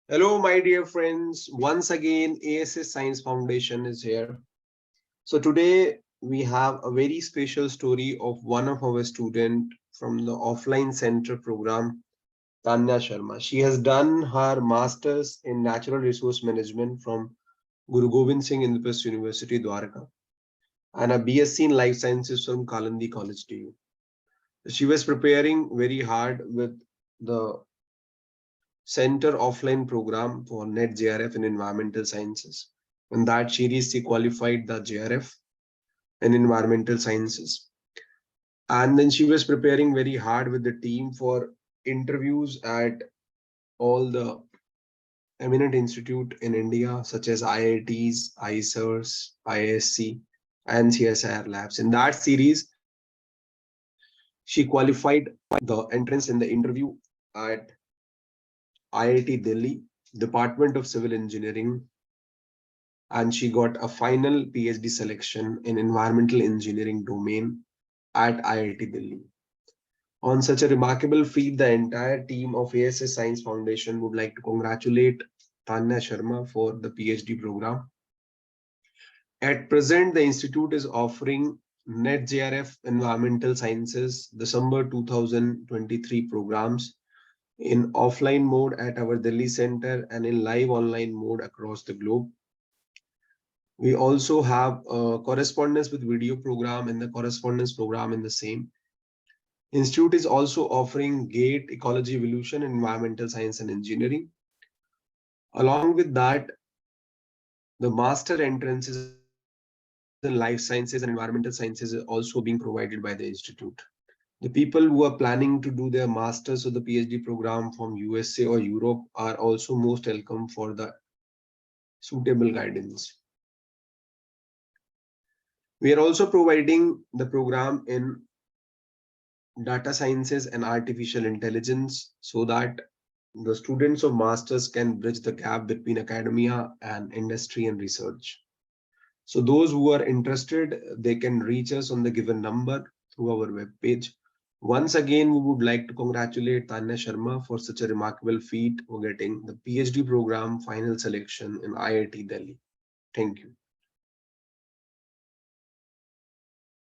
Hello, my dear friends. Once again, A.S.S Science Foundation is here. So today we have a very special story of one of our student from the offline center program, Tanya Sharma. She has done her master's in natural resource management from Guru Gobind Singh Indraprasth University, Dwarka, and a B.SC in life sciences from Kalandi College, TU. She was preparing very hard with the Center offline program for NET-JRF in environmental sciences. In that series, she qualified the JRF in environmental sciences. And then she was preparing very hard with the team for interviews at all the eminent institute in India, such as IITs, I.S.S, I.S.C, and CSIR labs. In that series, she qualified the entrance in the interview at IIT Delhi, Department of Civil Engineering, and she got a final PhD selection in environmental engineering domain at IIT Delhi. On such a remarkable feat, the entire team of A.S.S Science Foundation would like to congratulate Tanya Sharma for the PhD program. At present, the institute is offering NET-JRF Environmental Sciences December 2023 programs in offline mode at our Delhi center and in live online mode across the globe. We also have a correspondence with video program and the correspondence program in the same. Institute is also offering GATE, Ecology, Evolution, Environmental Science and Engineering. Along with that, the master entrances in life sciences and environmental sciences is also being provided by the institute. The people who are planning to do their masters or the PhD program from USA or Europe are also most welcome for the suitable guidance. We are also providing the program in data sciences and artificial intelligence so that the students of masters can bridge the gap between academia and industry and research. So those who are interested, they can reach us on the given number through our webpage. Once again, we would like to congratulate Tanya Sharma for such a remarkable feat for getting the PhD program final selection in IIT Delhi. Thank you.